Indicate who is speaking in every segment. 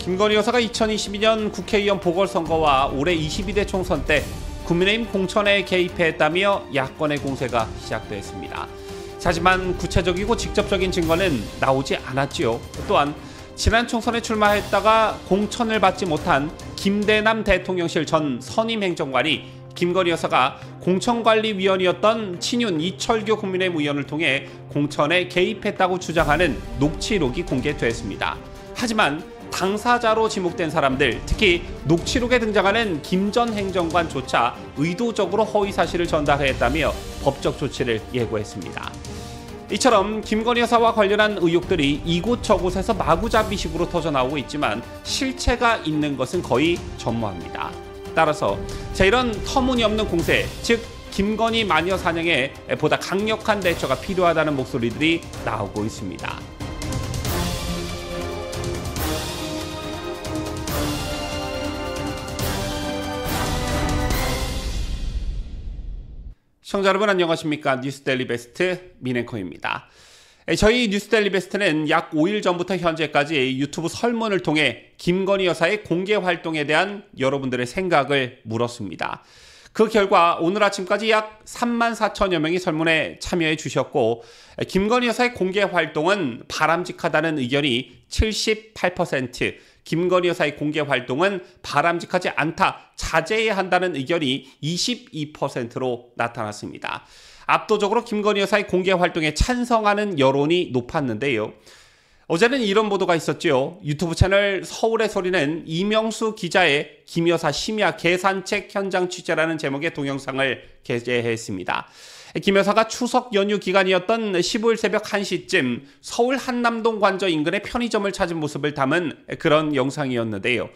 Speaker 1: 김건희 여사가 2022년 국회의원 보궐선거와 올해 22대 총선 때 국민의힘 공천에 개입했다며 야권의 공세가 시작됐습니다. 하지만 구체적이고 직접적인 증거는 나오지 않았지요. 또한 지난 총선에 출마했다가 공천을 받지 못한 김대남 대통령실 전 선임행정관이 김건희 여사가 공천관리위원이었던 친윤 이철규 국민의힘 의원을 통해 공천에 개입했다고 주장하는 녹취록이 공개됐습니다. 하지만 당사자로 지목된 사람들, 특히 녹취록에 등장하는 김 전 행정관조차 의도적으로 허위 사실을 전달했다며 법적 조치를 예고했습니다. 이처럼 김건희 여사와 관련한 의혹들이 이곳저곳에서 마구잡이식으로 터져나오고 있지만 실체가 있는 것은 거의 전무합니다. 따라서 이런 터무니없는 공세, 즉 김건희 마녀 사냥에 보다 강력한 대처가 필요하다는 목소리들이 나오고 있습니다. 시청자 여러분 안녕하십니까? 뉴스데일리 베스트 민앵커입니다. 저희 뉴스데일리 베스트는 약 5일 전부터 현재까지 유튜브 설문을 통해 김건희 여사의 공개 활동에 대한 여러분들의 생각을 물었습니다. 그 결과 오늘 아침까지 약 34,000여 명이 설문에 참여해 주셨고, 김건희 여사의 공개 활동은 바람직하다는 의견이 78%, 김건희 여사의 공개 활동은 바람직하지 않다, 자제해야 한다는 의견이 22%로 나타났습니다. 압도적으로 김건희 여사의 공개 활동에 찬성하는 여론이 높았는데요. 어제는 이런 보도가 있었죠. 유튜브 채널 서울의 소리는 이명수 기자의 김 여사 심야 계산책 현장 취재라는 제목의 동영상을 게재했습니다. 김 여사가 추석 연휴 기간이었던 15일 새벽 1시쯤 서울 한남동 관저 인근의 편의점을 찾은 모습을 담은 그런 영상이었는데요.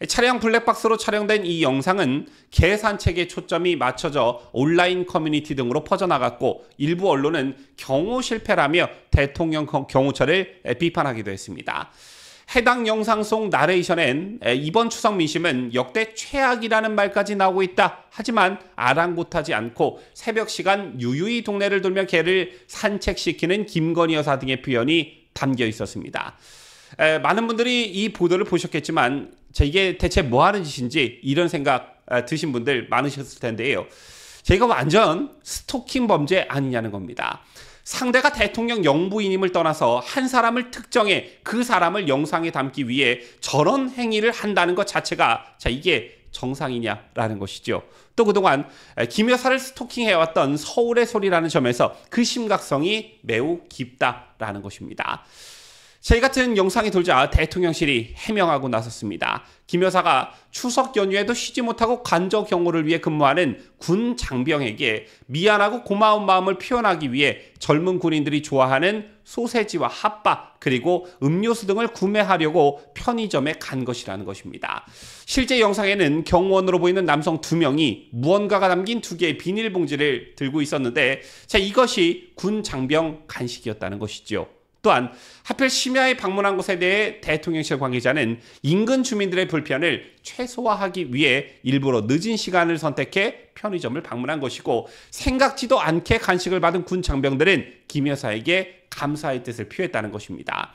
Speaker 1: 차량 블랙박스로 촬영된 이 영상은 계산책에 초점이 맞춰져 온라인 커뮤니티 등으로 퍼져나갔고, 일부 언론은 경호 실패라며 대통령 경호처를 비판하기도 했습니다. 해당 영상 속 나레이션엔 이번 추석 민심은 역대 최악이라는 말까지 나오고 있다. 하지만 아랑곳하지 않고 새벽 시간 유유히 동네를 돌며 개를 산책시키는 김건희 여사 등의 표현이 담겨 있었습니다. 많은 분들이 이 보도를 보셨겠지만 이게 대체 뭐 하는 짓인지 이런 생각 드신 분들 많으셨을 텐데요. 이거 완전 스토킹 범죄 아니냐는 겁니다. 상대가 대통령 영부인임을 떠나서 한 사람을 특정해 그 사람을 영상에 담기 위해 저런 행위를 한다는 것 자체가 이게 정상이냐라는 것이죠. 또 그동안 김 여사를 스토킹해왔던 서울의 소리라는 점에서 그 심각성이 매우 깊다라는 것입니다. 이 같은 영상이 돌자 대통령실이 해명하고 나섰습니다. 김 여사가 추석 연휴에도 쉬지 못하고 관저 경호를 위해 근무하는 군 장병에게 미안하고 고마운 마음을 표현하기 위해 젊은 군인들이 좋아하는 소세지와 핫바 그리고 음료수 등을 구매하려고 편의점에 간 것이라는 것입니다. 실제 영상에는 경호원으로 보이는 남성 2명이 무언가가 담긴 2개의 비닐봉지를 들고 있었는데 이것이 군 장병 간식이었다는 것이죠. 또한 하필 심야에 방문한 것에 대해 대통령실 관계자는 인근 주민들의 불편을 최소화하기 위해 일부러 늦은 시간을 선택해 편의점을 방문한 것이고, 생각지도 않게 간식을 받은 군 장병들은 김 여사에게 감사의 뜻을 표했다는 것입니다.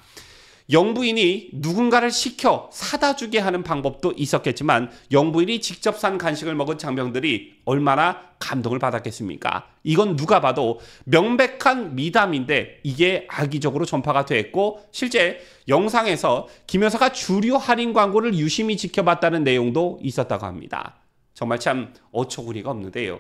Speaker 1: 영부인이 누군가를 시켜 사다 주게 하는 방법도 있었겠지만 영부인이 직접 산 간식을 먹은 장병들이 얼마나 감동을 받았겠습니까? 이건 누가 봐도 명백한 미담인데 이게 악의적으로 전파가 됐고, 실제 영상에서 김 여사가 주류 할인 광고를 유심히 지켜봤다는 내용도 있었다고 합니다. 정말 참 어처구니가 없는데요.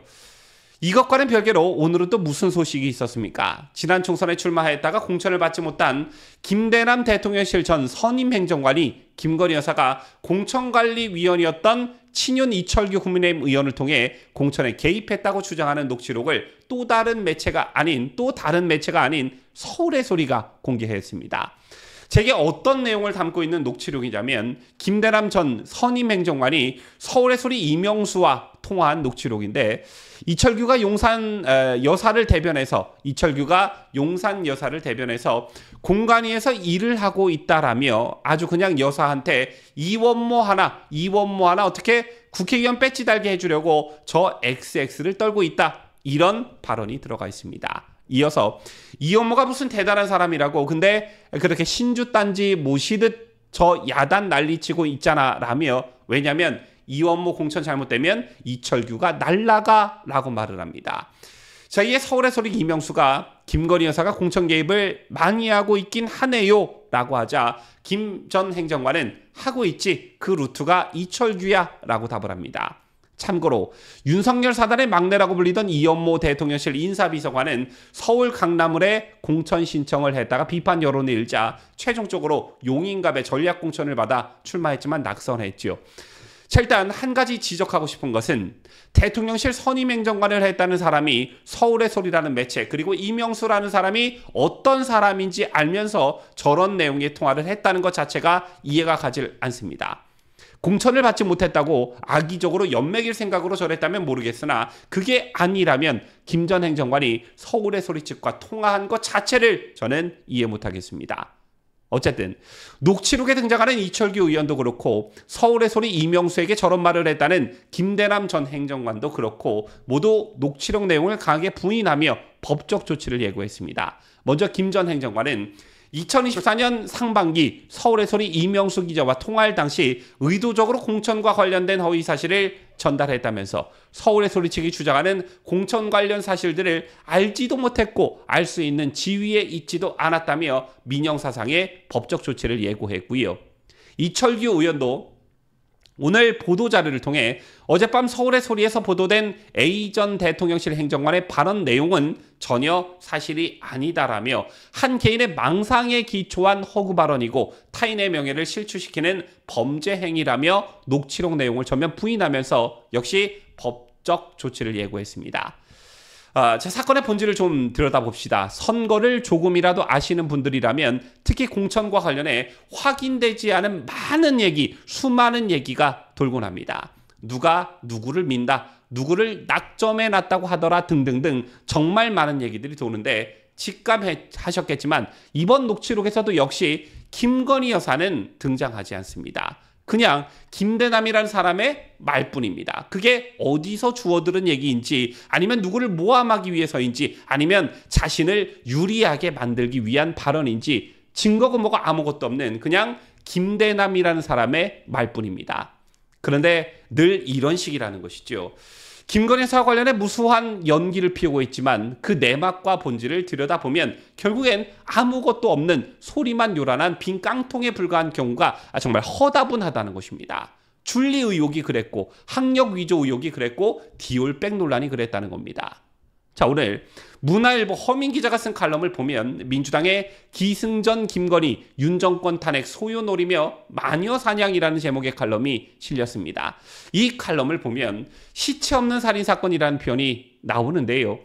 Speaker 1: 이것과는 별개로 오늘은 또 무슨 소식이 있었습니까? 지난 총선에 출마했다가 공천을 받지 못한 김대남 대통령실 전 선임행정관이 김건희 여사가 공천관리위원이었던 친윤 이철규 국민의힘 의원을 통해 공천에 개입했다고 주장하는 녹취록을 또 다른 매체가 아닌 서울의 소리가 공개했습니다. 제게 어떤 내용을 담고 있는 녹취록이냐면 김대남 전 선임행정관이 서울의 소리 이명수와 통화한 녹취록인데, 이철규가 용산 여사를 대변해서 공관위에서 일을 하고 있다라며 아주 그냥 여사한테 이원모 하나 어떻게 국회의원 배지 달게 해주려고 저 XX를 떨고 있다, 이런 발언이 들어가 있습니다. 이어서 이원모가 무슨 대단한 사람이라고, 근데 그렇게 신주단지 모시듯 저 야단 난리치고 있잖아 라며, 왜냐하면 이원모 공천 잘못되면 이철규가 날라가 라고 말을 합니다. 자, 이에 서울의 소리 이명수가 김건희 여사가 공천 개입을 많이 하고 있긴 하네요 라고 하자 김 전 행정관은 하고 있지, 그 루트가 이철규야 라고 답을 합니다. 참고로 윤석열 사단의 막내라고 불리던 이원모 대통령실 인사비서관은 서울 강남을에 공천 신청을 했다가 비판 여론이 일자 최종적으로 용인갑에 전략공천을 받아 출마했지만 낙선했죠. 자, 일단 한 가지 지적하고 싶은 것은 대통령실 선임행정관을 했다는 사람이 서울의 소리라는 매체, 그리고 이명수라는 사람이 어떤 사람인지 알면서 저런 내용의 통화를 했다는 것 자체가 이해가 가질 않습니다. 공천을 받지 못했다고 악의적으로 연맥일 생각으로 저랬다면 모르겠으나, 그게 아니라면 김 전 행정관이 서울의 소리 측과 통화한 것 자체를 저는 이해 못하겠습니다. 어쨌든 녹취록에 등장하는 이철규 의원도 그렇고 서울의 소리 이명수에게 저런 말을 했다는 김대남 전 행정관도 그렇고 모두 녹취록 내용을 강하게 부인하며 법적 조치를 예고했습니다. 먼저 김 전 행정관은 2024년 상반기 서울의 소리 이명수 기자와 통화할 당시 의도적으로 공천과 관련된 허위 사실을 전달했다면서 서울의 소리 측이 주장하는 공천 관련 사실들을 알지도 못했고 알 수 있는 지위에 있지도 않았다며 민형사상의 법적 조치를 예고했고요. 이철규 의원도 오늘 보도자료를 통해 어젯밤 서울의 소리에서 보도된 A 전 대통령실 행정관의 발언 내용은 전혀 사실이 아니다라며 한 개인의 망상에 기초한 허구 발언이고 타인의 명예를 실추시키는 범죄 행위라며 녹취록 내용을 전면 부인하면서 역시 법적 조치를 예고했습니다. 자, 사건의 본질을 좀 들여다봅시다. 선거를 조금이라도 아시는 분들이라면 특히 공천과 관련해 확인되지 않은 많은 얘기, 수많은 얘기가 돌곤 합니다. 누가 누구를 민다, 누구를 낙점해 놨다고 하더라 등등등 정말 많은 얘기들이 도는데, 직감하셨겠지만 이번 녹취록에서도 역시 김건희 여사는 등장하지 않습니다. 그냥 김대남이라는 사람의 말뿐입니다. 그게 어디서 주워들은 얘기인지, 아니면 누구를 모함하기 위해서인지, 아니면 자신을 유리하게 만들기 위한 발언인지 증거가 뭐가 아무것도 없는 그냥 김대남이라는 사람의 말뿐입니다. 그런데 늘 이런 식이라는 것이죠. 김건희 여사와 관련해 무수한 연기를 피우고 있지만 그 내막과 본질을 들여다보면 결국엔 아무것도 없는 소리만 요란한 빈 깡통에 불과한 경우가 정말 허다분하다는 것입니다. 줄리 의혹이 그랬고 학력 위조 의혹이 그랬고 디올백 논란이 그랬다는 겁니다. 자, 오늘 문화일보 허민 기자가 쓴 칼럼을 보면 민주당의 기승전 김건희 윤 정권 탄핵 소요 노리며 마녀 사냥이라는 제목의 칼럼이 실렸습니다. 이 칼럼을 보면 시체 없는 살인사건이라는 표현이 나오는데요.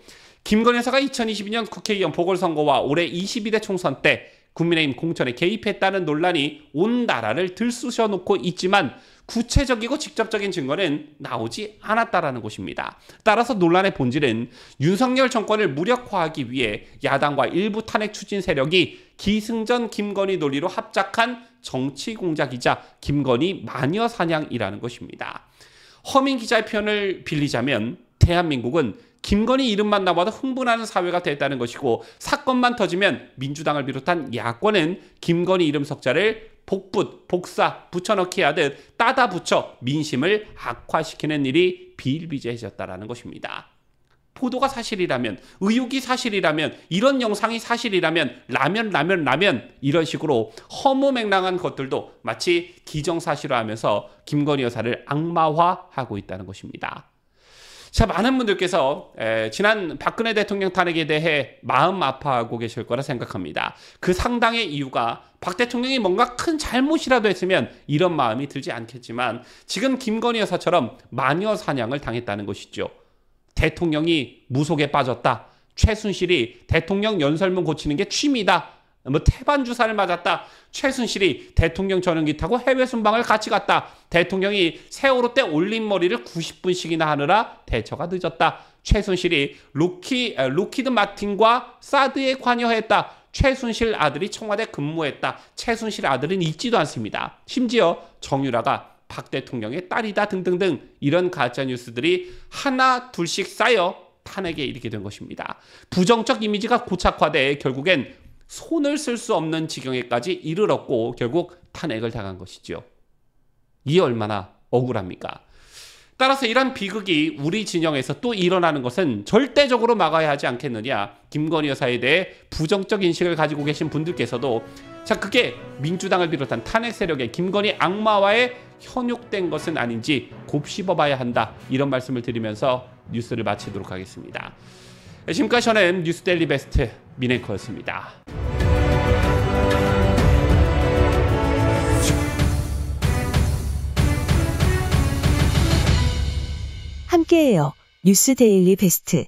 Speaker 1: 김건희 여사가 2022년 국회의원 보궐선거와 올해 22대 총선 때 국민의힘 공천에 개입했다는 논란이 온 나라를 들쑤셔놓고 있지만 구체적이고 직접적인 증거는 나오지 않았다라는 것입니다. 따라서 논란의 본질은 윤석열 정권을 무력화하기 위해 야당과 일부 탄핵 추진 세력이 기승전 김건희 논리로 합작한 정치 공작이자 김건희 마녀 사냥이라는 것입니다. 허민 기자의 표현을 빌리자면 대한민국은 김건희 이름만 나와도 흥분하는 사회가 됐다는 것이고, 사건만 터지면 민주당을 비롯한 야권은 김건희 이름 석자를 복붙, 복사, 붙여넣기 하듯 따다 붙여 민심을 악화시키는 일이 비일비재해졌다는 것입니다. 보도가 사실이라면, 의혹이 사실이라면, 이런 영상이 사실이라면 라면 이런 식으로 허무맹랑한 것들도 마치 기정사실화하면서 김건희 여사를 악마화하고 있다는 것입니다. 자, 많은 분들께서 지난 박근혜 대통령 탄핵에 대해 마음 아파하고 계실 거라 생각합니다. 그 상당의 이유가 박 대통령이 뭔가 큰 잘못이라도 했으면 이런 마음이 들지 않겠지만, 지금 김건희 여사처럼 마녀 사냥을 당했다는 것이죠. 대통령이 무속에 빠졌다, 최순실이 대통령 연설문 고치는 게 취미다, 태반 주사를 맞았다, 최순실이 대통령 전용기 타고 해외 순방을 같이 갔다, 대통령이 세월호 때 올린 머리를 90분씩이나 하느라 대처가 늦었다, 최순실이 로키드 마틴과 사드에 관여했다, 최순실 아들이 청와대 근무했다, 최순실 아들은 있지도 않습니다. 심지어 정유라가 박 대통령의 딸이다 등등등 이런 가짜뉴스들이 하나 둘씩 쌓여 탄핵에 이르게 된 것입니다. 부정적 이미지가 고착화돼 결국엔 손을 쓸 수 없는 지경에까지 이르렀고 결국 탄핵을 당한 것이죠. 이게 얼마나 억울합니까? 따라서 이런 비극이 우리 진영에서 또 일어나는 것은 절대적으로 막아야 하지 않겠느냐. 김건희 여사에 대해 부정적 인식을 가지고 계신 분들께서도 자, 그게 민주당을 비롯한 탄핵 세력의 김건희 악마와의 현혹된 것은 아닌지 곱씹어봐야 한다. 이런 말씀을 드리면서 뉴스를 마치도록 하겠습니다. 지금까지 저는 뉴스데일리 베스트 민앵커였습니다.
Speaker 2: 함께해요. 뉴스데일리 베스트.